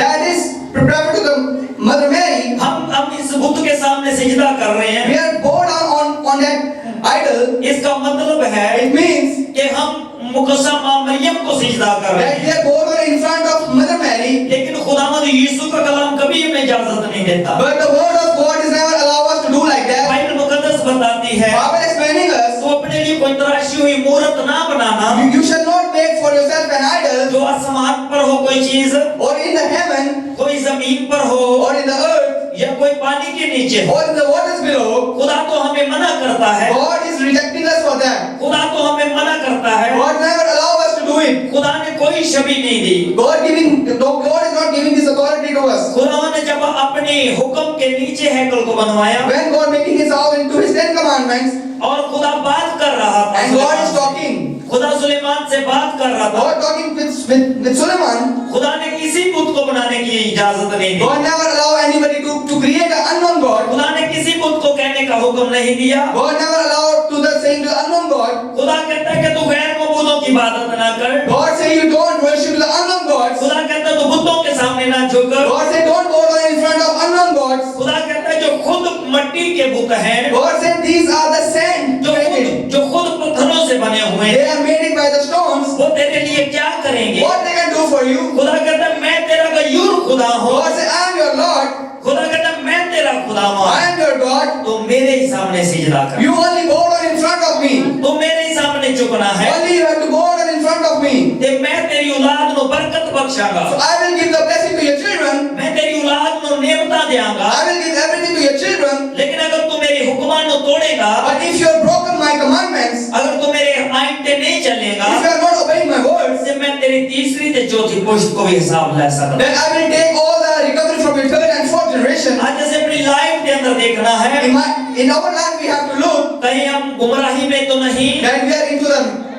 that is prepared to the Mother Mary. हम इस बुत के सामने सिजदा कर रहे हैं। We are bow down on that idol. इसका मतलब है It means कि हम मुकद्दसा मां मरियम को सिजदा कर रहे that हैं। we are bow down in front of Mother Mary. लेकिन खुदावंद यीशु का कलाम कभी हमें इजाजत नहीं देता। But the word of God is never allow us to do like that. Bible मुकद्दस बताती है Bible explaining us, तो अपने लिए कोई तराशी हुई मूर्त ना बनाना, you shall not make for yourself an idol, जो आसमान पर हो कोई चीज, or in the heaven, कोई जमीन पर हो or in the earth, या कोई पानी के नीचे हो। or in the waters below. खुदा तो हमें मना करता है, God is rejecting us for that. खुदा तो हमें मना करता है। God never allow us to do it. खुदा ने कोई छवि नहीं दी। God is not giving this authority to us. खुदा ने जब अपने हुक्म के नीचे हैकल को बनवाया When God making his house into his 10 commandments, और खुदा बात कर रहा था, and God is talking, खुदा सुलेमान से बात कर रहा था, God talking with Solomon. खुदा ने किसी बुत को बनाने की इजाजत नहीं दी। God never allow anybody to create an unknown God. खुदा ने किसी बुत को कहने का huक्म नहीं दिया। God never allowed to the saying to the unknown God. खुदा कहता है कि तू गैर मबूदों की इबादत ना कर। God say you don't worship the unknown gods. खुदा कहता है तू बुतों के सामने ना झुक। God say don't go down in front of unknown gods. खुदा कहता है जो खुद मिट्टी के बुत हैं, God said these are the sand created. जो खुद पत्थरों से बने हुए They हैं, are made it by the stones. वो तेरे लिए क्या करेंगे? What they can do for you? खुदा कहता है मैं तेरा गयूर खुदा हूँ। God say I am your Lord. खुदा कहता है मैं तेरा खुदा हूँ। I am your God. तो मेरे ही सामने सिजदा कर। You only bow down in front of me. तो मेरे ही सामने झुकना है। Only you have to bow down in front of me. ते मैं तेरी औलाद नु बरकत बख्शांगा। So I will give the blessing to your children. मैं तेरी औलाद नु नेमता देंगा। I will give everything to your children. लेकिन अगर तू मेरे हुक्मां नु तोड़ेगा, But if you have broken my commandments, अगर तू मेरे आइन पे नहीं चलेगा, if you are not obeying my words, से मैं तेरी तीसरी ते चौथी पुश्त को भी हिसाब ले सकता। then I will take all the recovery from your third and fourth generation. आज जैसे अपनी लाइफ के अंदर देखना है, In our life we have to look कहीं हम गुमराही में तो नहीं, that we are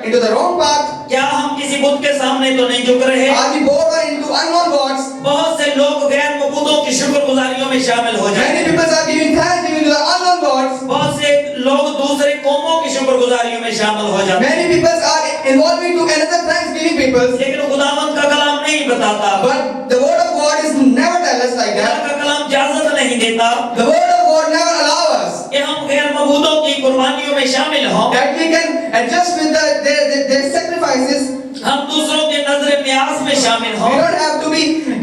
into the wrong path. क्या हम किसी बुत के सामने तो नहीं झुक रहे? Are we born into unknown gods? बहुत से लोग गैर मबूदों की शुक्रगुजारियों में शामिल हो Many जाते हैं। people are giving thanksgiving to the unknown gods. बहुत से लोग दूसरे कौमों की शुक्रगुजारियों में शामिल हो जाते हैं। Many people are involving to another thanksgiving people. लेकिन खुदावंद का कलाम नहीं बताता, But the word of God is never tell us like खुदा that. का कलाम इजाजत नहीं देता The word of God never allow us कि हम गैर मबूदों की कुर्बानियों में शामिल हों। that we can adjust with their sacrifices. हम दूसरों के नजर न्याज में शामिल We हों। don't have to be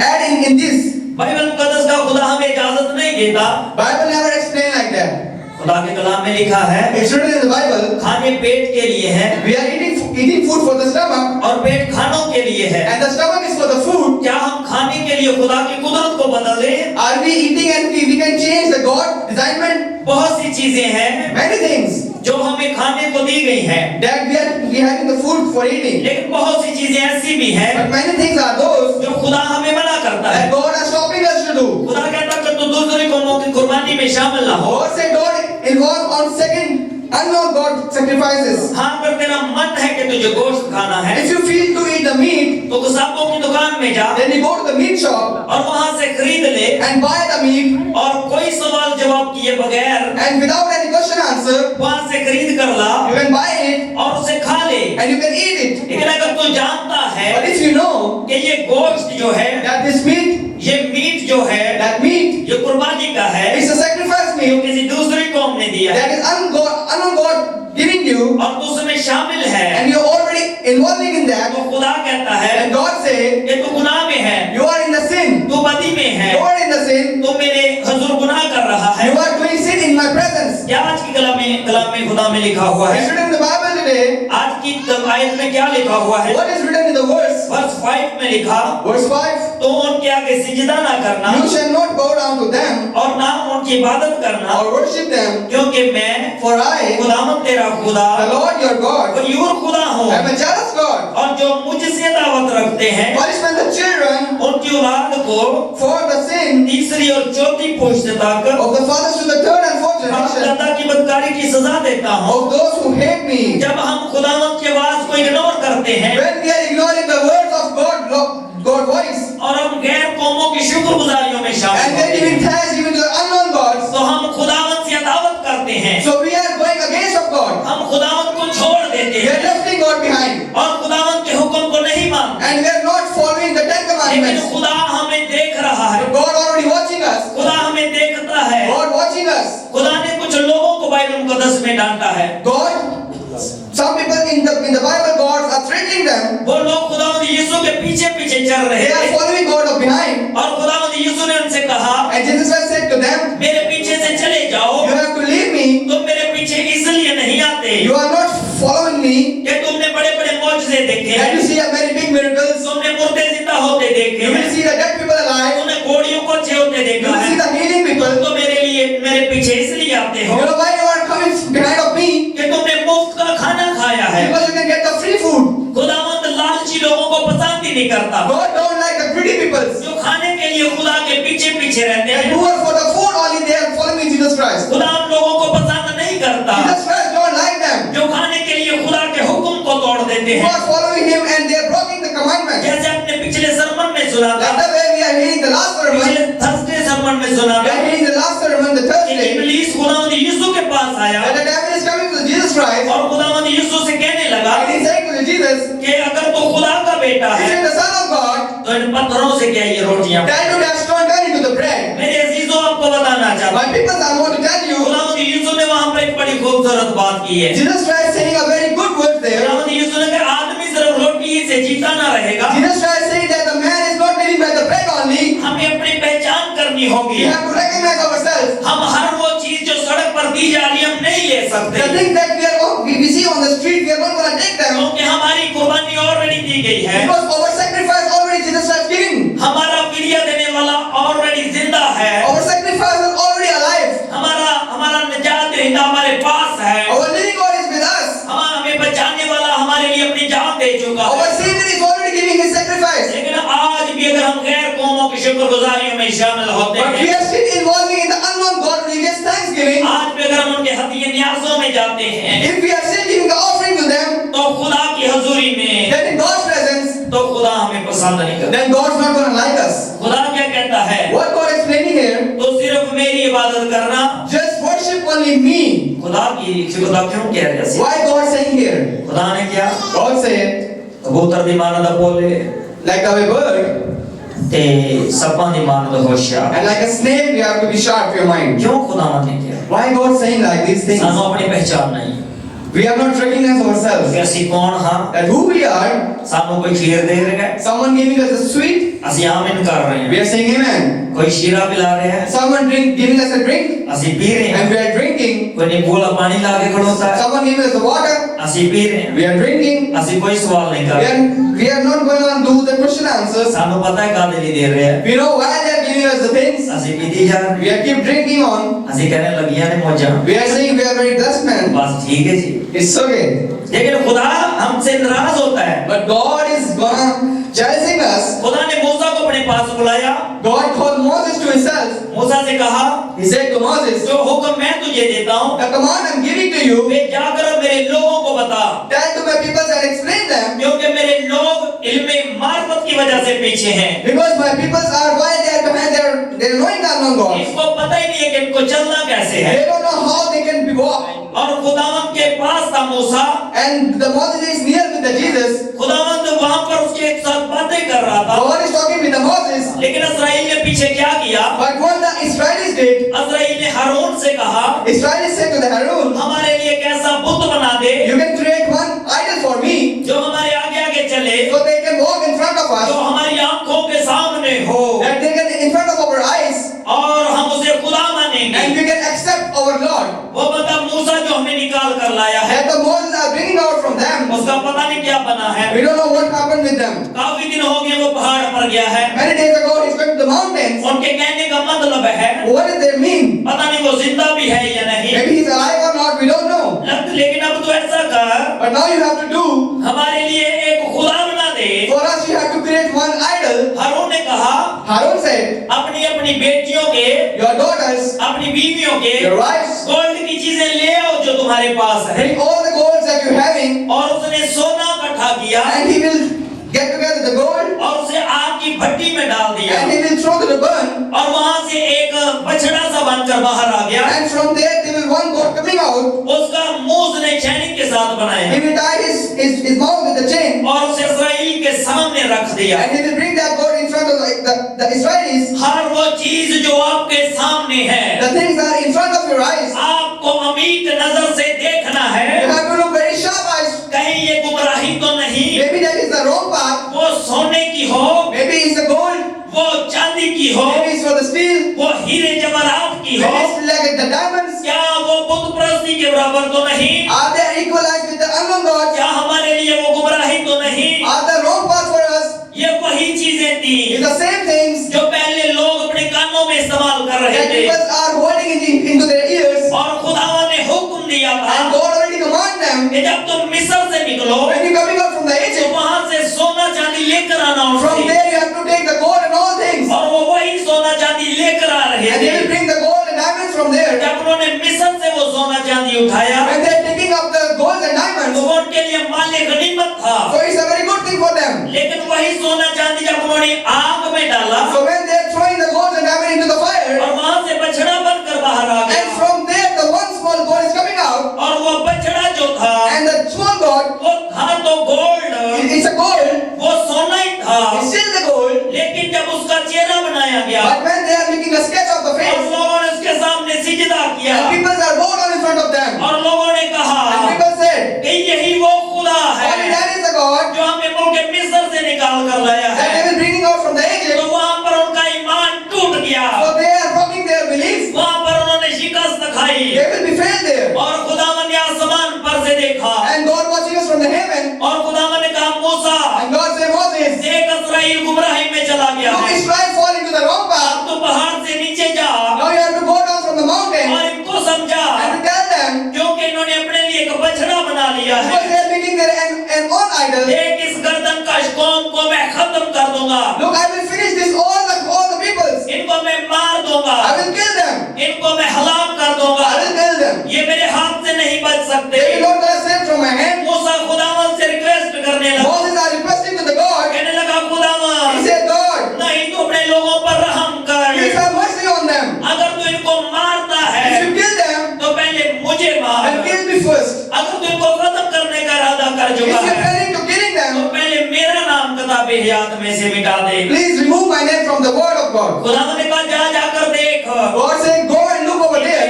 adding in this. Bible मुकद्दस का खुदा हमें इजाजत नहीं देता। Bible never explain like that. खुदा के कलाम में लिखा है It's written in the Bible. खाने पेट के लिए है We are eating food for the stomach, और पेट खानों के लिए है। and the stomach is for the food. क्या हम खाने के लिए खुदा की कुदरत को बदल दें? Are we eating and we can change the God designment? बहुत सी चीजें हैं Many things जो हमें खाने को दी गई हैं, that we having the food for eating. लेकिन बहुत सी चीजें ऐसी भी हैं But many things are those जो खुदा हमें मना करता है। that God is stopping us to do. खुदा कहता है कि तू दूसरी कौमों की कुर्बानी में शामिल ना हो। God said don't involve on second unknown God sacrifices. हाँ, अगर तेरा मन है कि तुझे गोश्त खाना है If you feel to eat the meat, तो कसाबों की दुकान में जा then you go to the meat shop और वहां से खरीद ले and buy the meat, और कोई सवाल जवाब किए बगैर and without any question answer, वहां से खरीद कर ला you can buy it और उसे खा ले। and you can eat it. लेकिन अगर तू जानता है But if you know कि ये गोश्त जो है, that this meat, ये मीट जो है, that meat ये कुर्बानी का है, is a sacrifice जो meat किसी दूसरी कौम ने दिया है that is unknown God giving you, और तू उसमें शामिल है, and you're already involving in that, तो खुदा कहता है and God say कि तू गुनाह में है, you are in the sin, तू बदी में है, you are in the sin, तू मेरे हुजूर गुनाह कर रहा है। you are doing sin in my presence. क्या आज की कलाम में खुदा में लिखा हुआ It's है? written in the Bible today. आज की आयत में क्या लिखा हुआ है? What is written in the verse? Verse 5 में लिखा, Verse 5. तो उनके आगे सिजदा ना करना You shall not bow down to them और ना उनकी इबादत करना, or worship them, क्योंकि मैं for I, खुदावंद तेरा खुदा the Lord your God, Gayur खुदा हूँ am a jealous God. और जो मुझसे दावत रखते हैं Punishment the children उनकी औलाद को for the sin तीसरी और चौथी पुश्त तक of the fathers to the third and fourth generation खुदा की बदकारी की सजा देता हूँ। of those who hate me. जब हम खुदावंद की आवाज को इग्नोर करते हैं When we are ignoring the words of God voice, और हम गैर कौमों की शुक्रगुजारियों में शामिल and होते then हैं, giving thanks even to the unknown gods, तो हम खुदावंद से दावत करते हैं, so we are going against of God. हम खुदावंद को छोड़ देते We are हैं lifting God behind, और खुदावंद के हुक्म को नहीं मानते। and we are not following the Ten लेकिन Commandments. खुदा हमें देख उन्हें डांटा है। Some people in the Bible, gods are threatening them. वो लोग खुदावंद यीशु के पीछे पीछे चल रहे They are थे following God of behind. और खुदावंद यीशु ने उनसे कहा, And Jesus Christ said to them, मेरे पीछे से चले जाओ, you have to leave me. तुम मेरे पीछे इसलिए नहीं आते You are not following me. कि तुमने बड़े बड़े मौजज़े देखे That you हैं, see many big miracles. तुमने मुर्दे जिंदा होते देखे You will हैं, see the dead people alive. तुमने घोड़ियों को अच्छे होते You देखा will see है, the healing people. तुम तो मेरे पीछे इसलिए आते हो You know why you are coming behind of me? कि तुमने मुफ्त का खाना खाया है। Because you can get the free food. खुदावंद लालची लोगों को पसंद ही नहीं करता, God don't like the greedy people. जो खाने के लिए खुदा के पीछे पीछे रहते And हैं। who are for the food only they are following Jesus Christ. खुदा उन लोगों को पसंद नहीं करता Jesus Christ don't like them. जो खाने के लिए खुदा के हुक्म को तोड़ देते Who हैं। are following him and they are breaking the commandments. जैसे आपने पिछले सरमन में सुना था, Like the way we are hearing the last पिछले sermon. थर्सडे सरमन में सुना We था are hearing the last sermon, the कि Thursday. इब्लीस खुदावंद यीशु के पास आया And the devil is coming to Jesus Christ. और खुदावंद यीशु से कहने लगा And he is saying to Jesus, कि अगर तू खुदा का बेटा if है you are the son of God, तो इन पत्थरों से क्या ये रोटियां। tell to that stone turn into the bread. मेरे अजीजों, आपको बताना चाहता My हूं, people, I want to tell you, खुदावंद यीशु ने वहां पर एक बड़ी खूबसूरत बात की है। Jesus Christ saying a very good word there. खुदावंद यीशु ने कहा, आदमी सिर्फ रोटी से जीता ना रहेगा, Jesus Christ saying that the man is not living by the bread only. हमें अपनी पहचान करनी होगी। We have to recognize ourselves. हम हर वो चीज जो सड़क पर दी जा रही है हम नहीं ले सकते, The things that we see on the street, we are not going to take them. क्योंकि हमारी कुर्बानी ऑलरेडी दी गई है, Because our sacrifice already Jesus has given. हमारा फिदिया देने वाला ऑलरेडी जिंदा है, Our sacrifice is already alive. हमारा निजात दहिंदा हमारे पास है, Our living God is with us. हमें बचाने वाला हमारे लिए अपनी जान दे चुका Our है। Savior is already giving his sacrifice. लेकिन आज भी अगर हम गैर कौमों की शुक्रगुजारियों में शामिल होते But we हैं, are still involving in the unknown God religious thanksgiving. आज भी अगर हम उनके हदिये न्यासों में जाते हैं, If we are still giving the offering to them, तो खुदा की हजूरी में, then in God's presence, तो खुदा हमें पसंद नहीं करता। then God's not going to like us. खुदा क्या कहता है? What God is explaining here, तो सिर्फ मेरी इबादत करना। just worship only me. खुदा क्यों कह रहे हैं? Why God saying here? खुदा ने क्या God said, कबूतर दी मानद बोले like a bird ते सप्पां दी मानद होशियार। and like a snake, you have to be sharp your mind. क्यों खुदा ने किया? Why God saying like these things? सानू अपनी पहचान नहीं, We have not recognized ourselves. कि ਅਸੀਂ कौन हाँ, That who we are. सानू कोई खीर दे रहा है, Someone giving us a sweet, ਅਸੀਂ आमीन कर रहे we हैं। are saying amen. कोई शीरा पिला रहे हैं, Someone giving us a drink, ਅਸੀਂ पी रहे and हैं। we are drinking. कोई नींबू वाला पानी ला के खड़ोता है, Someone giving us the water, ਅਸੀਂ पी रहे हैं। we are drinking. ਅਸੀਂ कोई सवाल नहीं कर रहे, We are not going on do the question answers. सानू पता है कादे लिए दे रहे हैं, We know why they are giving us the things. ਅਸੀਂ पीती जा रहे We हैं, are keep drinking on. ਅਸੀਂ कहने लगियां ने मौजा, We are saying we are very blessed man. बस ठीक है जी। It's okay. लेकिन खुदा हमसे नाराज होता है। But God is gonna challenging us. खुदा ने मूसा को अपने पास बुलाया, God called Moses to himself. मूसा से कहा, He said to Moses, जो हुक्म मैं तुझे देता हूँ, the command I'm giving to you, वे जाकर मेरे लोगों को बता, tell to my people and explain them. क्योंकि मेरे लोग इल्मे मार्फत की वजह से पीछे हैं। Because my people are why they are behind they're knowing the unknown God. इनको पता ही नहीं है कि इनको चलना कैसे है। They don't know how they can be walk. और खुदावंद के पास था मूसा, And the Moses is near with the Jesus. खुदावंद वहां पर उसके साथ बातें कर रहा था, God is talking with the Moses. लेकिन इस्राएल ने पीछे क्या किया? But what the Israelis did, इस्राएल ने हारून से कहा, Israelis said to the Harun, हमारे लिए एक ऐसा बुत बना दे you can create one idol for me जो हमारे आगे आगे चले, so they can walk in front of जो us, हमारी आंखों के सामने हो, that they can in front of our eyes और हम उसे खुदा मानेंगे। and we can accept our Lord. वो बता मूसा जो हमें निकाल कर लाया है, That the Moses are bringing out from them. उसका पता नहीं क्या बना है। We don't know what happened with them. काफी दिन हो गए वो पहाड़ पर गया है। Many days ago he's went to the mountains. उनके कहने का मतलब है, What does that mean? पता नहीं वो जिंदा भी है या नहीं, Maybe he's alive or not, we don't know. लेकिन अब तो ऐसा कर, But now you have to do, हमारे लिए एक खुदा बना दे। for us you have to create one idol. हारून ने कहा, Harun said, अपनी अपनी बेटियों के, your daughters, अपनी बीवियों के your wives, गोल्ड की चीजें ले आओ जो तुम्हारे पास है। bring all the golds that you're having, और उसने सोना इकट्ठा किया and he will get together the gold, और उसे आग की भट्टी में डाल दिया, and he will throw to the burn, और वहां से एक बछड़ा सा बनकर बाहर आ गया। and from there there will one goat coming out. उसका मुंह उसने चैनी के साथ बनाया He will tie his mouth with the chain, और उसे इस्राएल के सामने रख दिया। and he will bring that goat in front of the Israelis, हर वो चीज जो आपके सामने है, the things that are in front of your eyes, आपको अमीर नजर से देखना you है। have to look very sharp eyes. कहीं ये गुमराही तो नहीं, Maybe that is the wrong path. वो सोने की हो, Maybe it's the gold. वो चांदी की हो, Maybe it's for the steel. वो हीरे जवाहरात की हो, Maybe it's like the diamonds. क्या वो बुत परस्ती के बराबर तो नहीं? Are they equalized with the unknown God? क्या हमारे लिए वो गुमराही तो नहीं? Are the wrong path for us? ये वही चीजें थी It's the same things जो पहले लोग अपने कानों में इस्तेमाल कर रहे that थे, people are holding into their ears. और खुदावन ने हुक्म दिया था And God already commanded them, कि जब तुम मिस्र से निकलो when you coming out from the तो Egypt, वहां से सोना चांदी लेकर आना from उससे, there you have to take the gold and all things. और वो वही सोना चांदी लेकर आ रहे And थे। they will bring the gold and diamonds from there. जब उन्होंने मिस्र से वो सोना चांदी उठाया When they are taking up the gold and तो diamonds, वो उनके लिए माले गनीमत था, so it's a very good thing for them. लेकिन वही सोना चांदी जब उन्होंने आग में डाला So when they are throwing the gold and diamond into the fire, और वहां से बछड़ा बनकर बाहर आ and गया, from there the one small gold is coming out, और वो बछड़ा जो था and the small god, वो था तो गोल्ड, it's a gold, वो सोना ही था, it's still the gold, लेकिन जब उसका चेहरा बनाया गया but when they are making a sketch of the और face, लोगों ने उसके सामने सिजदा किया and people are bowed down in front of them, और लोगों ने कहा and people said, कि यही वो खुदा only है that is the God जो हमें मुल्क मिस्र से निकाल कर लाया that they है। will bringing out from the तो Egypt. वहां पर उनका ईमान टूट गया, So they are broken their beliefs. वहां पर उन्होंने शिकस्त खाई, They will be failed there. और खुदावन ने आसमान पर से देखा And God watching us from the heaven, और खुदावन ने कहा मूसा and God said, Moses, देख इस्राएल गुमराही में चला गया look, है, Israel fall into the wrong path. अब तू पहाड़ से नीचे जा Now you have to go down from the mountain और इनको समझा, and to tell them, क्योंकि इन्होंने अपने लिए एक बछड़ा बना लिया है। because they are making their an own idol. देख इस गर्दन का कौम को मैं खत्म कर दूंगा, Look, I will finish this all the peoples. इनको मैं मार दूंगा, I will kill them. इनको मैं हलाक कर दूंगा, I will kill them. ये मेरे हाथ से नहीं बच सकते। They will not gonna save from my hand. मूसा खुदावन से रिक्वेस्ट करने लगा, Moses are requesting to the God. कहने लगा He खुदावन said, God, नहीं तू अपने लोगों पर रहम please कर, have mercy on them. अगर तू इनको मारता If है you kill them, तो पहले मुझे मार, then kill me first. अगर तू इनको खत्म करने का इरादा कर If चुका you are है planning to killing तो them, पहले मेरा नाम किताबे हयात में से मिटा दे। please remove my name from the word of God. खुदावन ने कहा जा जाकर देख God said, go and look over there.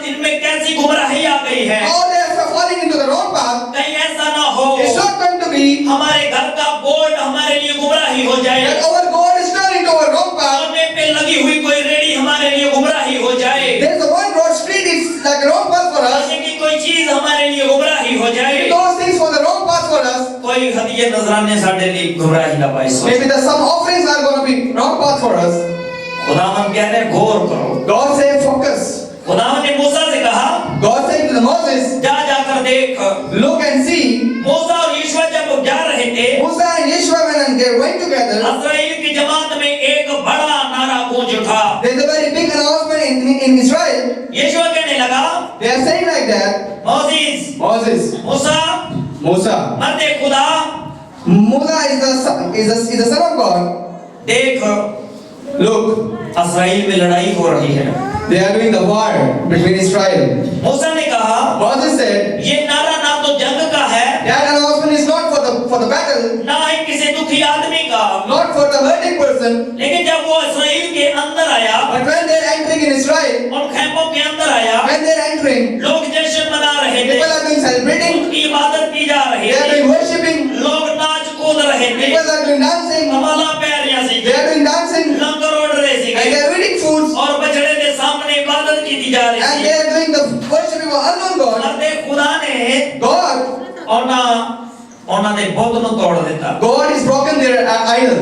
इनमें कैसी गुमराही आ गई है, All they are falling into the wrong path. कहीं ऐसा ना हो It's not going to be हमारे घर का गोल्ड हमारे लिए गुमराही हो जाए, that our God is turned into a wrong path. सोने पे लगी हुई कोई रेडी हमारे लिए गुमराही हो जाए, There's a one road street is like a wrong path for us. सोने की कोई चीज हमारे लिए गुमराही हो जाए, Those things for the wrong path for us. कोई हदिये नजराने साढ़े लिए गुमराही का बाइस हो। Maybe the some offerings are going to be wrong path for us. खुदावन कहते हैं गौर करो। God said, focus. खुदावन ने मूसा से कहा God said to the Moses, जा जाकर देख। look and see. मूसा और यीशुआ जब जा रहे थे Musa and Yeshua when they went together, इस्राएल की जमात में एक बड़ा नारा गूंज उठा। there's a very big announcement in Israel. यीशुआ कहने लगा They are saying like that, Moses, Moses, Musa, Musa. मर्दे खुदा, Musa is the son of God. देख Look, इस्राएल में लड़ाई हो रही है। they are doing the war between Israel. मूसा ने कहा Moses said, ये नारा ना तो जंग का है, that announcement is not for the battle, ना ही किसी दुखी आदमी का, not for the hurting person. लेकिन जब वो इस्राएल के अंदर आया, But when they are entering in Israel, उन खेमों के अंदर आया, when they are entering, लोग जश्न मना रहे थे, people are doing celebrating, उनकी इबादत की जा रही they are थी, doing worshipping, लोग नाच कूद रहे थे, people are doing dancing, Kamala पैरियां C, they are doing dancing, लंगर उड़ रहे थे, and they are eating foods, और बछड़े के सामने इबादत की जा रही and थी। they are doing the worshiping of unknown God. मर्दे खुदा ने God, ਉਹਨਾਂ ਦੇ ਬੁੱਤ ਨੂੰ ਤੋੜ ਦਿੱਤਾ। God is broken their idol.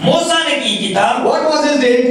मूसा ने की किया, What Moses did,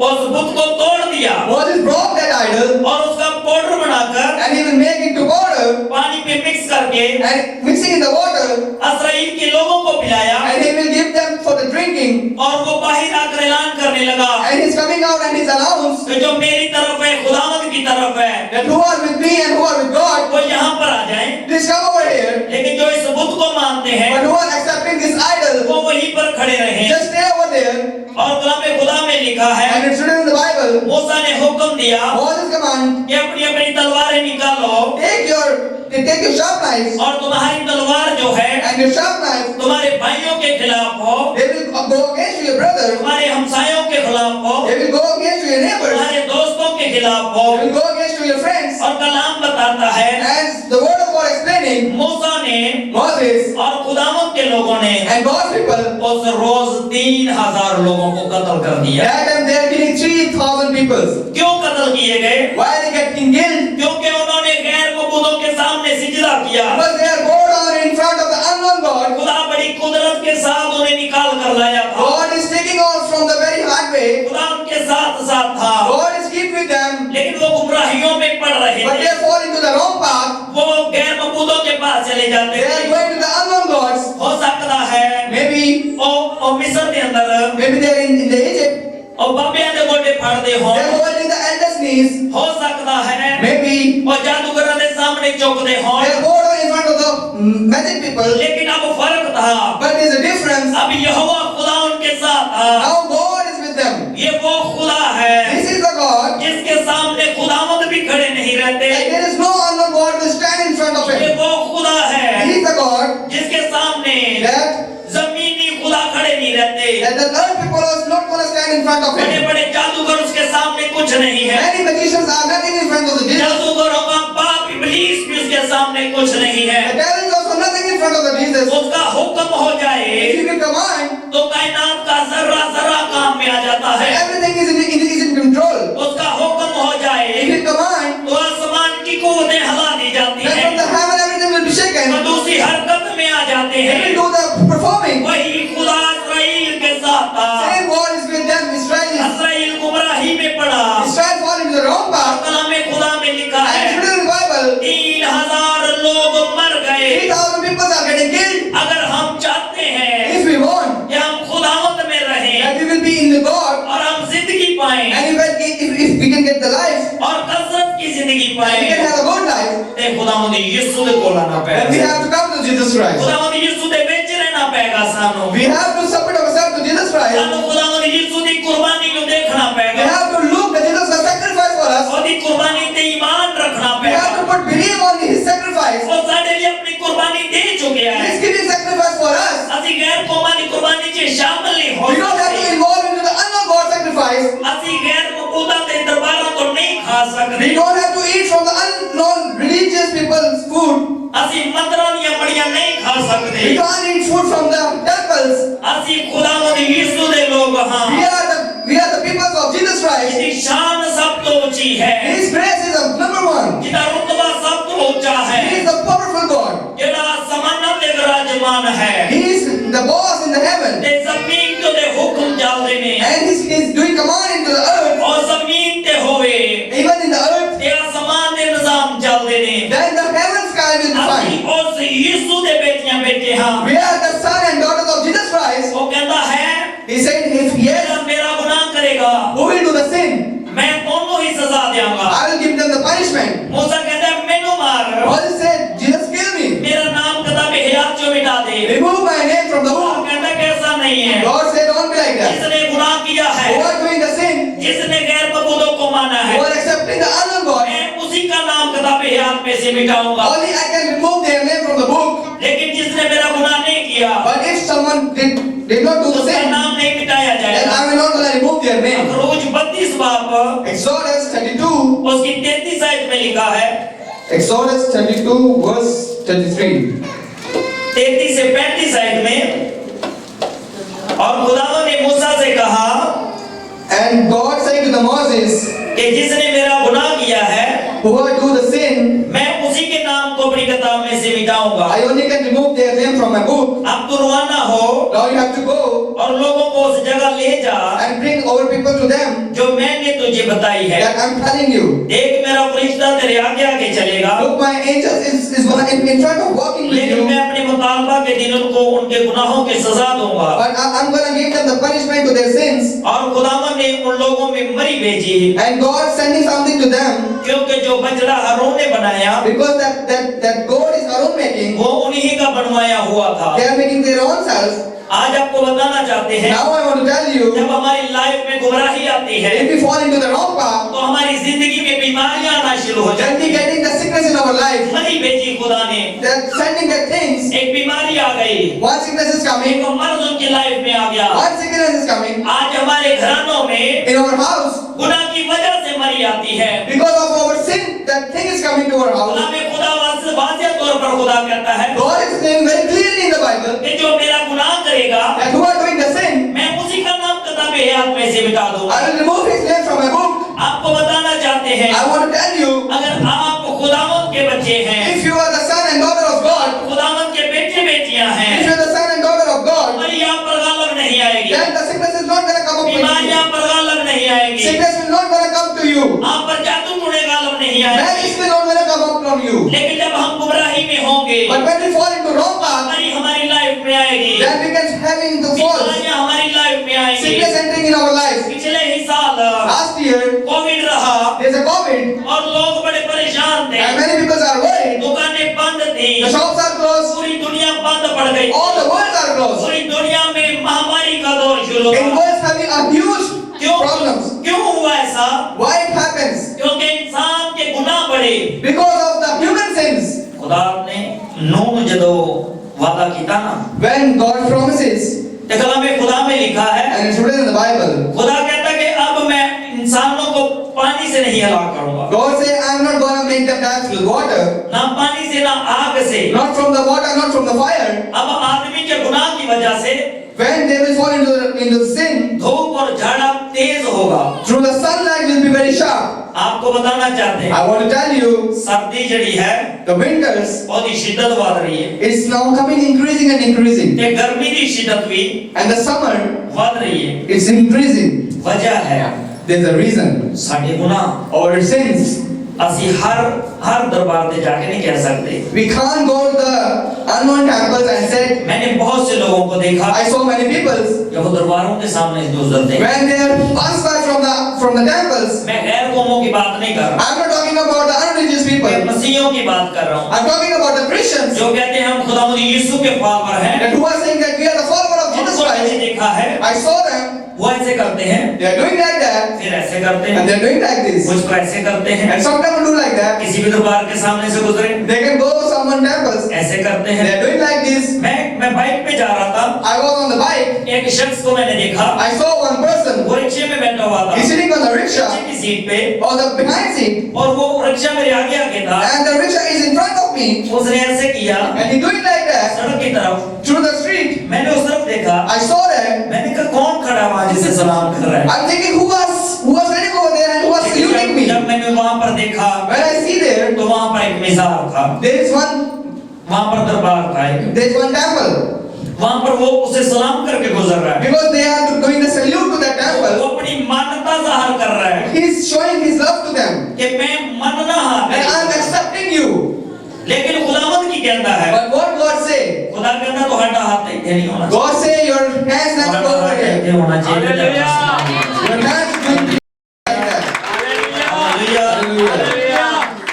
उस बुत को तोड़ दिया Moses broke that idol, और उसका पाउडर बनाकर and he will make it to powder, पानी पे मिक्स करके and mixing in the water, इस्राएल के लोगों को पिलाया, and he will give them for the drinking, और वो बाहर आकर ऐलान करने लगा and he's coming out and he's announced कि जो मेरी तरफ है खुदावंद की तरफ है that who are with me and who are with God, वो यहाँ पर आ जाएं, please come over here. लेकिन जो इस बुत को मानते हैं But who are accepting this idol, वो वहीं पर खड़े रहे। just stay over there. और कलामे खुदा में लिखा है, And it's written in the Bible, मूसा ने हुक्म दिया Moses command, कि अपनी अपनी तलवारें निकालो take your sharp knives, और तुम्हारी तलवार जो है and your sharp knives, तुम्हारे भाइयों के खिलाफ हो, they will go against your your neighbors, तुम्हारे दोस्तों के खिलाफ हो। you will go against your friends. और कलाम बताता है And the word of God explaining, मूसा ने Moses और खुदावंद के लोगों ने and God's people, उस रोज 3000 लोगों को कत्ल कर दिया। that time they are killing 3,000 people. क्यों कत्ल किए गए? Why they getting killed? क्योंकि उन्होंने गैर मबूदों के सामने सिजदा किया। Because they are bowed down in front of the unknown God. खुदा बड़ी कुदरत के साथ उन्हें निकाल कर लाया था। God is taking off from the very hard way. खुदा उनके साथ साथ था, God is keep with them, लेकिन वो गुमराहियों में पड़ रहे but they थे। are falling to the wrong path. वो गैर मबूदों के पास चले जाते They are थे। going to the unknown gods. हो सकता है Maybe ओ मिस्र के अंदर they are in the Egypt. और बाबियां दे गोटे फाड़दे हो। They are holding the elders' knees. हो सकता है Maybe और जादूगरों के सामने चौकदे हो। they are bowed down in front of the magic people. लेकिन अब फर्क था, But there is a difference. अब यहोवा खुदा उनके साथ था। Now God is with them. ये वो खुदा है This is the God. जिसके सामने खुदावंद भी खड़े नहीं रहते। And there is no unknown God will stand in front of ये him. वो खुदा है He is the God जिसके सामने that जमीनी खुदा खड़े नहीं रहते। the earth people are not going to stand in front of बड़े him. बड़े जादूगर उसके सामने कुछ नहीं है। Many magicians are nothing in front of the Jesus. जादूगरों का बाप इब्लीस भी उसके सामने कुछ नहीं है। The devil is also nothing in front of the Jesus. उसका हुक्म हो जाए If he will command, तो कायनात का जर्रा जर्रा काम में आ जाता है। everything is in control. उसका हुक्म हो If जाए he command, तो आसमान की कुव्वतें हिला दी जाती then from the हैं। heaven everything will be shaken. वो दूसरी हरकत में आ जाते He हैं। will do the performing. वही खुदा इस्राएल के साथ था। Same God is with them. Israel इस्राएल गुमराही में पड़ा। fall into the wrong path. कलाम खुदा में लिखा And है today in the Bible, 3000 लोग मर गए। 3,000 people are getting killed. अगर हम चाहते हैं If we want, कि हम खुदावंद में रहें that we will be in the God, और हम जिंदगी पाएं and if we can get the life, और कसरत की जिंदगी and we पाएं, can have a good life, ते खुदावंद यीशु दे कोल आना then we पड़ेगा। have to come to Jesus Christ. खुदावंद यीशु दे बेच रहना पड़ेगा सानू। We have to submit ourselves to Jesus Christ. सानू खुदावंद यीशु दी कुर्बानी को देखना We पड़ेगा। have to look at Jesus' sacrifice for us. और दी कुर्बानी ते ईमान रखना We have to पड़ेगा। put belief on His sacrifice. वो साडे लिए अपनी कुर्बानी दे चुके He हैं। is giving sacrifice for us. ਅਸੀਂ ਗੈਰ ਕੌਮਾਂ ਦੀ ਕੁਰਬਾਨੀ 'ਚ ਸ਼ਾਮਲ ਨਹੀਂ ਹੋ We don't have to ਸਕਦੇ। involve into the unknown God sacrifice. ਅਸੀਂ ਗੈਰ ਮਕਬੂਲਾਂ ਦੇ ਦਰਬਾਰਾਂ ਤੋਂ ਨਹੀਂ ਖਾ We ਸਕਦੇ। don't have to eat from the unknown religious people's food. ਅਸੀਂ ਮੰਦਰਾਂ ਦੀਆਂ ਮੜੀਆਂ ਨਹੀਂ ਖਾ We ਸਕਦੇ। can't eat food from the temples. ਅਸੀਂ ਖੁਦਾਵੰਦ ਯਿਸੂ ਦੇ ਲੋਕ ਹਾਂ। We are the people of Jesus Christ. ਜਿਹਦੀ ਸ਼ਾਨ ਸਭ ਤੋਂ ਉੱਚੀ ਹੈ, His grace is the number one. ਜਿਹਦਾ ਰੁਤਬਾ ਸਭ ਤੋਂ ਉੱਚਾ He ਹੈ, is the powerful God. ਜਿਹੜਾ ਅਸਮਾਨਾਂ ਤੇ ਵਿਰਾਜਮਾਨ ਹੈ He is the boss in the heaven. ਤੇ ਜ਼ਮੀਨ ਤੇ ਉਹਦੇ ਹੁਕਮ ਚੱਲਦੇ ਨੇ। And He's doing command into the earth. ਔਰ ਜ਼ਮੀਨ ਤੇ ਹੋਵੇ Even in the earth, ਤੇ ਅਸਮਾਨ ਦੇ ਨਿਜ਼ਾਮ ਚੱਲਦੇ ਨੇ। then the heaven sky will be ਅਸੀਂ fine. ਉਸ ਯਿਸੂ ਦੇ ਬੇਟੀਆਂ ਬੇਟੇ ਹਾਂ। We are the son and daughters of Jesus Christ. ਉਹ ਕਹਿੰਦਾ ਹੈ He said, if yes, ਜਿਹੜਾ ਮੇਰਾ ਗੁਨਾਹ ਕਰੇਗਾ who will do the sin? ਮੈਂ ਉਹਨੂੰ ਹੀ ਸਜ਼ਾ ਦਿਆਂਗਾ। I will give them the punishment. मूसा कहता है मैनू मार, Moses said, Jesus, kill me. मेरा नाम किताबे हयात चो मिटा दे। Remove my name from the वो book. कहता कि ऐसा नहीं है। God said, don't be like that. जिसने गुनाह किया है, Who are doing the sin, जिसने गैर मबूदों को माना है, who are accepting the unknown God, मैं उसी का नाम किताबे हयात में से मिटाऊंगा। only I can remove their name from the book. लेकिन जिसने मेरा गुनाह नहीं किया, But if someone did not do the उसका sin, नाम नहीं मिटाया then जाएगा। I will not gonna remove their name. रोज 32 बाब Exodus 32, उसकी 33 आयत में लिखा है, Exodus 32 verse 33. 33 से 35 आयत में, और खुदावंद ने मूसा से कहा And God said to the Moses, कि जिसने मेरा गुनाह किया है, whoever do the sin, मैं उसी के नाम को अपनी किताब में से मिटाऊंगा। I only can remove their name from my book. अब तू रवाना हो Now you have to go और लोगों को उस जगह ले जा and bring our people to them जो मैंने तुझे बताई है। that I'm telling you. देख मेरा फरिश्ता तेरे आगे आगे चलेगा, Look, my angel is gonna in front of walking with लेकिन you. मैं अपने मुतालबा के दिन उनको उनके गुनाहों की सजा दूंगा। But I'm gonna give them the punishment to their sins. और खुदावंद ने उन लोगों में मरी भेजी, And God sending something to them क्योंकि जो बछड़ा हारून ने बनाया because that God is our own making. वो उन्हीं का बनवाया हुआ था। They are making their own selves. आज आपको बताना चाहते हैं, Now I want to tell you, जब हमारी लाइफ में गुमराही आती है if we fall into the wrong path, तो हमारी जिंदगी में बीमारियां आना शुरू हो then जाती we getting the sickness in our life. मरी भेजी खुदा ने, They're sending the things. एक बीमारी आ गई, One sickness is coming. एक मर्द उनकी लाइफ में आ गया। One sickness is coming. आज हमारे घरानों में In our house, गुनाह की वजह से मरी आती है। Because of our sin, that thing is coming to our house. कलाम खुदा वाज़ेह तौर पर खुदा कहता है God is saying very clearly in the Bible कि जो मेरा गुनाह करेगा that who are doing the sin, मैं उसी का नाम किताब हयात में से मिटा दूंगा। I will remove his name from my book. आपको बताना चाहते हैं I want to tell you, अगर आप खुदावंद के बच्चे हैं, if you are the son and daughter of God, खुदावंद के बेटे बेटियां हैं, if you are the son and daughter of God, बीमारी आप पर गालब नहीं आएगी, then the sickness is not going to come upon बीमारी you. आप पर गालब नहीं आएगी, Sickness will not going to come to you. आप पर जादू टोने गालब नहीं आएगी। Madness will not going to come upon you. लेकिन जब हम गुमराही में होंगे, But when we fall into wrong path, बीमारी हमारी लाइफ में आएगी, then we can have into falls. बीमारियां हमारी लाइफ में आएगी। Sickness entering in our life. पिछले ही साल Last year, कोविड रहा there's a COVID, और लोग बड़े परेशान थे, and many people are worried. दुकानें बंद थी, The shops are closed. पूरी दुनिया बंद पड़ गई, All the worlds are closed. पूरी दुनिया में महामारी का दौर शुरू In हुआ। worlds having a huge क्यों problems. क्यों हुआ ऐसा? Why it happens? क्योंकि इंसान के गुनाह बढ़े। Because of the human sins. खुदा ने नूह जदों वादा किया ना, When God promises, ते कलाम खुदा में लिखा है, and it's written in the Bible, खुदा कहता कि अब मैं इंसानों को पानी से नहीं हलाक करूंगा, God says, I'm not going to make them dance with water, ना पानी से ना आग से। not from the water, not from the fire. अब आदमी के गुनाह की वजह से When they will fall into sin, धूप और झाड़ा तेज होगा। through the sunlight will be very sharp. आपको बताना चाहते हैं I want to tell you, सर्दी जड़ी है the winters बहुत ही शिद्दत बढ़ रही है, is now coming increasing and increasing, ते गर्मी की शिद्दत भी and the summer बढ़ रही है। is increasing. वजह है There's a reason. साडे गुनाह। Our sins. ਅਸੀਂ हर दरबार पे जाके नहीं कह सकते। We can't go to the unknown temples and say, मैंने बहुत से लोगों को देखा I saw many people जब वो दरबारों के सामने गुजरते हैं। when they are passed by from the temples. मैं गैर कौमों की बात नहीं कर रहा, I'm not talking about the unreligious मैं people. मसीहियों की बात कर रहा हूँ I'm talking about the Christians जो कहते हैं हम खुदावंद यीशु के फॉलोअर हैं। that who are saying that we are the follower of Jesus जिनको मैंने Christ. देखा है I saw them. वो ऐसे करते हैं, They are doing like that, फिर ऐसे करते and हैं, they are doing like this, कुछ को ऐसे करते हैं, and sometimes will do like that. किसी भी दरबार के सामने से गुजरे They can go to someone temples. ऐसे करते They हैं। are doing like this. मैं बाइक पे जा रहा था, I was on the bike. एक शख्स को मैंने देखा, I saw one person. वो रिक्शे में बैठा हुआ था, He's sitting on the रिक्शे rickshaw की सीट पे, or the behind seat, और वो रिक्शा मेरे आगे आगे था, and the rickshaw is in front of me, उसने ऐसे किया and he doing like that सड़क की तरफ। through the street. मैंने उस तरफ देखा, I saw that. मैंने कहा कौन खड़ा वहाँ जिससे सलाम कर रहा है। I'm thinking who was standing over there and who was saluting me. जब मैंने वहाँ पर देखा When I see there, तो वहाँ पर एक मिज़ार था, there is one दरबार था एक। temple. वहाँ पर वो उसे सलाम करके गुजर रहा है, Because they are doing the salute to that वो temple, अपनी मान्यता जाहिर कर रहा है he's showing his love to them. कि मैं मनना And I'm है। accepting you. लेकिन खुदावंद की कहता है, But what God say? खुदा कहता तो हटा हाथ इधर नहीं होना God say your hands not चाहिए, go over here. इधर होना चाहिए। Your hands will be like that. Hallelujah.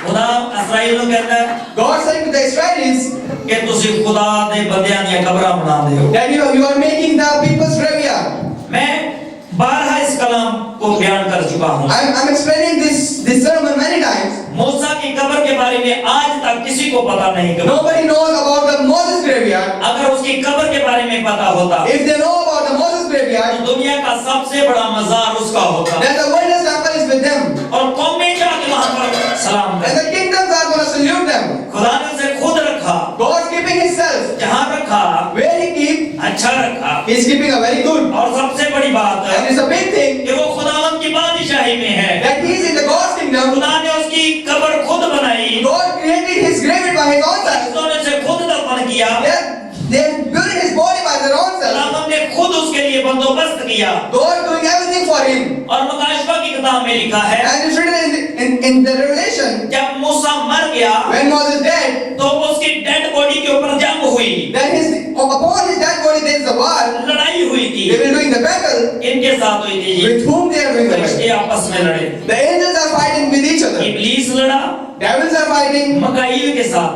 खुदा इस्राएल को कहता है God saying to the Israelis कि तुसी खुदा दे बंदियां दी कब्रां बना दियो। that you are making the people's graveyard. मैं बारहा इस कलाम को बयान कर चुका हूँ। I'm explaining this sermon many times. मूसा की कब्र के बारे में आज तक किसी को पता नहीं कि Nobody knows about the Moses graveyard. अगर उसकी कब्र के बारे में पता होता If they know about the Moses तो graveyard, दुनिया का सबसे बड़ा मजार उसका होता then the wilderness temple is with them. और कौमें जाके वहां पर सलाम And कर। the kingdoms are going to salute them. खुदा ने उसे खुद रखा, God's keeping himself. जहाँ रखा Where he keep, अच्छा रखा। he's keeping a very good. और सबसे बड़ी बात है And it's a big thing कि वो खुदावंद की बादशाही में है। that he's in the God's kingdom. खुदा ने उसकी कब्र खुद बनाई, God created his graveyard by his own self. फरिश्तों ने उसे खुद दफन किया, They're building his body by their own self. खुदावंद ने खुद उसके लिए बंदोबस्त किया। God doing everything for him. और मुकाशवा की किताब में लिखा है And it's written in the Revelation, जब मूसा मर गया when Moses dead, तो उसकी डेड बॉडी के ऊपर जंग हुई, then upon his dead body there is a war. लड़ाई हुई थी। They were doing the battle. इनके साथ हुई थी जी, With whom they are doing the फरिश्ते battle? आपस में लड़े, The angels are fighting with each other. इब्लीस लड़ा Devils are fighting मकाईल के साथ,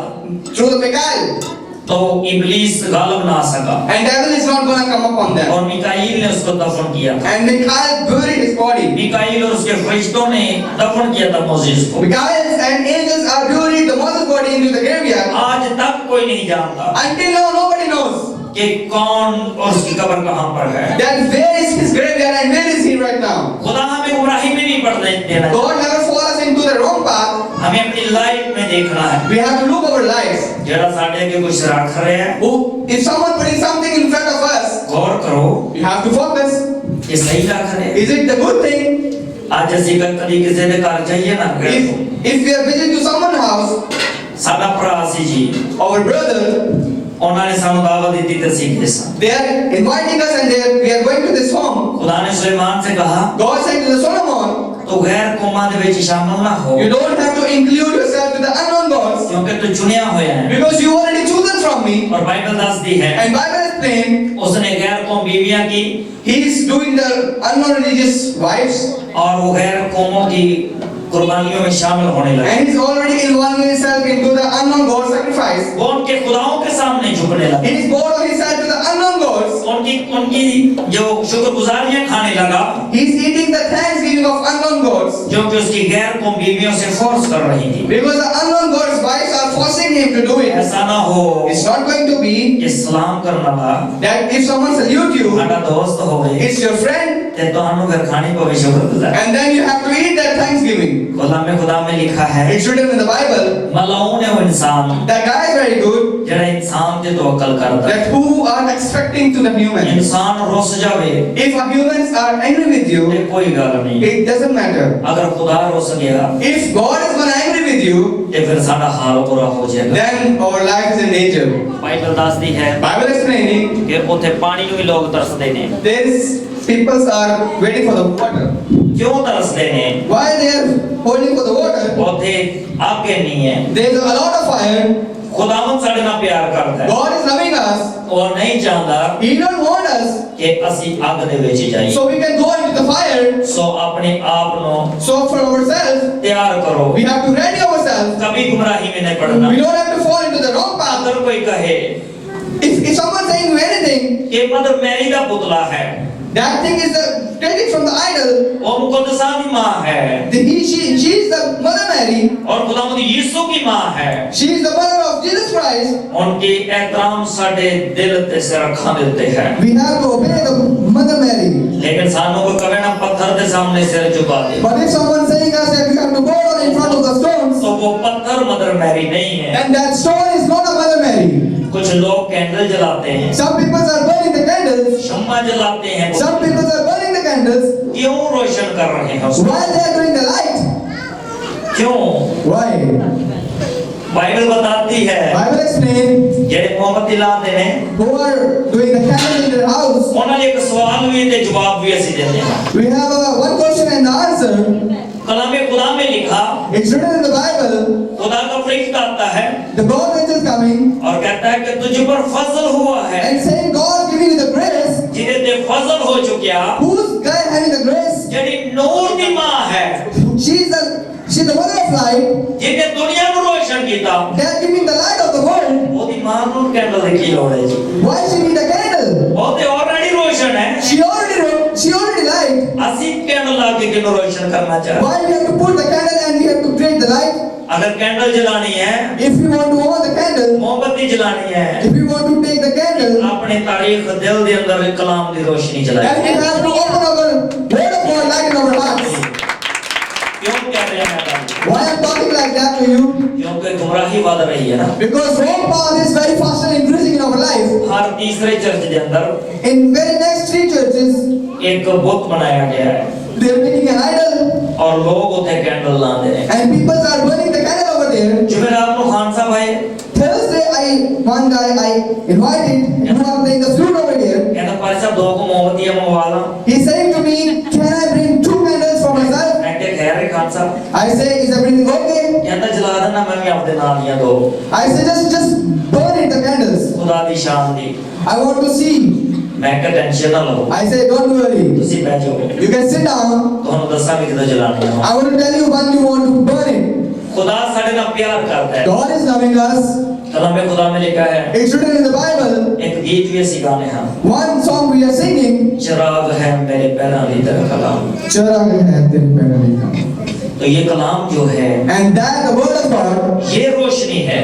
through the Michael. तो इब्लीस गालिब ना आ सका And devil is not going to come upon them. और मिकाईल ने उसको दफन किया था। And Michael buried his body. Mikail और उसके फरिश्तों ने दफन किया था मोसेस को। Michael and angels are buried the Moses body into the graveyard. आज तक कोई नहीं जानता Until now nobody knows कि कौन और उसकी कब्र कहाँ पर है। that where is his graveyard and where is he right now. खुदा हमें गुमराही में नहीं नहीं बढ़ने देना। God never fall us into the wrong path. हमें अपनी लाइफ में देखना है We have to look our lives. जरा साढ़े के कुछ रख रहे हैं, If someone putting something in front of us, गौर करो we have to focus. ये सही रख रहे हैं। Is it the good thing? आज जैसे कभी किसी ने घर जाइए ना, If we are visiting to someone's house, सादा प्रासी जी our brother, उन्होंने सानू दावत दी थी सीखे सा। they are inviting us and we are going to this home. खुदा ने सुलेमान से कहा God said to the Solomon, तो गैर कौमां दे विच शामिल ना हो, you don't have to include yourself to the unknown gods क्योंकि तू चुनिया होया है। because you already chosen from me. और बाइबल दसदी है And Bible explain, उसने गैर कौम बीवियां की he is doing the unknown religious wives और वो गैर कौमों की कुर्बानियों में शामिल होने लगा। and he's already involving himself into the unknown god sacrifice. वो उनके खुदाओं के सामने झुकने लगा, He is bowed himself to the unknown gods. उनकी जो शुक्रगुजारियां खाने लगा, He is eating the thanksgiving of unknown gods जो कि उसकी गैर कौम बीवियों से फोर्स कर रही थी। because the unknown gods' wives are forcing him to do it. ऐसा ना हो It's not going to be कि सलाम करना ला that if someone salute you, हमारा दोस्त होवे it's your friend, ते तो हम घर खाने को भी शुक्रगुजार। and then you have to eat that thanksgiving. खुदा में लिखा है It's written in the Bible. मलाऊन है वो इंसान That guy is very good. जरा इंसान ते तवक्कल करता है। That who are expecting to the human. इंसान रोस जावे If humans are angry with you, ये कोई गल नहीं। it doesn't matter. अगर खुदा रोस गया If God is gonna angry with you, ते फिर साडा हाल बुरा हो जाएगा। then our life is in danger. Bible दसदी है Bible explaining, कि उथे पानी ਨੂੰ ਵੀ ਲੋਕ ਤਰਸਦੇ ਨੇ। these people are waiting for the water. क्यों तरसते ने? Why they are holding for the water? उथे आगे नहीं है। There is a lot of fire. खुदावन साडे नाल प्यार करता है God is loving us. और नहीं चाहता He don't want us कि ਅਸੀਂ ਅੱਗ ਦੇ ਵਿੱਚ ਜਾਈਏ। so we can go into the fire. सो अपने आप ਨੂੰ So for ourselves, तैयार करो, we have to ready ourselves. कभी गुमराही में नहीं पड़ना। We don't have to fall into the wrong path. अगर कोई कहे If someone saying you anything, कि मदर मैरी का पुतला है, that thing is the taken from the idol. वो मुकद्दसा की माँ है She is the Mother Mary. और खुदावंद यीशु की माँ है। She is the mother of Jesus Christ. उनकी एहतराम साडे दिल ते से रखा देते हैं। We have to obey the Mother Mary. लेकिन सानू को कवे ना पत्थर के सामने सिर झुका दे, But if someone saying us that we have to go down in front of the stones, तो वो पत्थर मदर मैरी नहीं है। then that stone is not a Mother Mary. कुछ लोग कैंडल जलाते हैं, Some people are burning the candles. शम्मा जलाते हैं, Some people are burning the candles. क्यों रोशन कर रहे हैं उसको? Why they are doing the light? क्यों? Why? बाइबल बताती है Bible explain जेड़े मोमबत्ती लाते ने who are doing the candle in their house. उन्हां ने एक सवाल भी ते जवाब भी ਅਸੀਂ देते हैं। We have one question and the answer. कलाम खुदा में लिखा, It's written in the Bible. खुदा का फरिश्ता आता है The God angel is coming और कहता है कि तुझ पर फजल हुआ है, and saying God giving you the grace. जिन्हें ते फजल हो चुकिया, Who's guy having the grace? जेड़ी नूर दी मां है, She's the mother of light. जिन्हें दुनिया को रोशन किया, They are giving the light of the world. वो दी मां नूर कैंडल की लोड़ है जी। Why she need a candle? वो ते ऑलरेडी रोशन है, She already light. ਅਸੀਂ कैंडल लाके किनो रोशन करना चाहते। Why we have to put the candle and we have to create the light? अगर कैंडल जलानी है, If we want to hold the candle, मोमबत्ती जलानी है, if we want to take the candle, अपने तारीख दिल दे अंदर कलाम दी रोशनी then जलाए। we have to open our word of God light in our hearts. क्यों कह रहे हैं madam? Why I'm talking like that to you? क्योंकि गुमराही वाद रही है ना। Because wrong path is very fast and increasing in our life. हर तीसरे चर्च के अंदर In very next 3 churches, एक बुत बनाया गया है they're making an idol और लोग उसे कैंडल लाते हैं। and people are burning the candle over there. जुमेरात को खान साहब आए, Thursday, one guy I invited, who are playing the flute over here. कहता भाई साहब 2 को मोमबत्तियां मंगवा ला। He's saying to me, can I bring 2 candles for myself? मैं क्या कह रहे खान साहब? I say, is everything okay? कहता जला देना, मैं भी आपके नाल दिया 2। I say, just burn it, the candles. खुदा दी शान दी। I want to see. मैं क्या टेंशन ना लो, I say, don't worry. तुसी बैठ जाओ, You can sit down. ਤੁਹਾਨੂੰ ਦੱਸਾਂਗੇ ਕਿਦੋਂ ਜਲਾਣੀ ਹੈ। I want to tell you when you want to burn it. खुदा साडे नाल प्यार करता है। God is loving us. कलाम खुदा में लिखा है, It's written in the Bible. एक गीत भी ਅਸੀਂ गाने हैं, One song we are singing. चिराग है मेरे पैरों की तरह कलाम। Chirag hai tere पैरों का. तो ये कलाम जो है, And that the word of God. ये रोशनी है।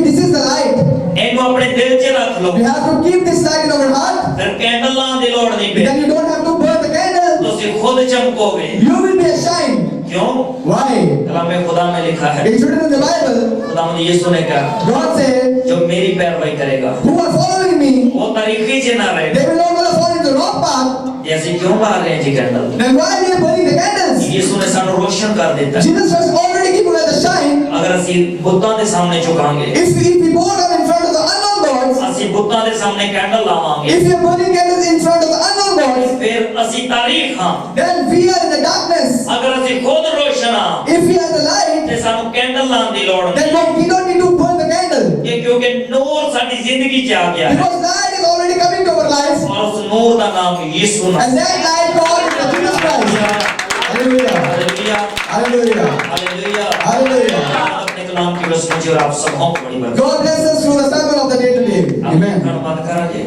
This is the light. इनको अपने दिल च रख लो, We have to keep this light in our heart. फिर कैंडल लाने की लोड़ नहीं Then पे, you don't have to burn the candle. ਤੁਸੀਂ खुद चमकोगे। You will be a shine. क्यों? Why? कलाम खुदा में लिखा है, It's written in the Bible. खुदावंद यीशु ने कहा, God said, जो मेरी पैरवी करेगा who are following me, वो तरीके से ना रहे। they will not gonna fall into the wrong path. जैसे क्यों बाहर रहे हैं जी candle? Then why are you burning the candles? यीशु ने सानू रोशन कर देता है। Jesus has already given us the shine. अगर ਅਸੀਂ ਬੁੱਤਾਂ ਦੇ ਸਾਹਮਣੇ ਝੁਕਾਂਗੇ, If we bow down in front of the unknown gods, ਅਸੀਂ ਬੁੱਤਾਂ ਦੇ ਸਾਹਮਣੇ ਕੈਂਡਲ ਲਾਵਾਂਗੇ, if we are burning candles in front of the unknown gods, ਫਿਰ ਅਸੀਂ ਤਾਰੀਖ ਹਾਂ। then we are in the darkness. ਅਗਰ ਅਸੀਂ ਖੁਦ ਰੋਸ਼ਨ ਹਾਂ If we are the light, ਤੇ ਸਾਨੂੰ ਕੈਂਡਲ ਲਾਉਣ ਦੀ ਲੋੜ then ਨਹੀਂ, we don't need to burn the candle. ਇਹ ਕਿਉਂਕਿ ਨੂਰ ਸਾਡੀ ਜ਼ਿੰਦਗੀ 'ਚ ਆ ਗਿਆ ਹੈ Because light is already coming to our lives. ਔਰ ਉਸ ਨੂਰ ਦਾ ਨਾਮ ਯੀਸ਼ੂ ਨਾਮ। And that light God is the Jesus Christ. Hallelujah. Hallelujah, Hallelujah. Hallelujah, Hallelujah. अपने कलाम की रस्म मुझे और आप सबको बड़ी बरकत। God bless us through the sermon of the day today. आप Amen. बंद करा जी।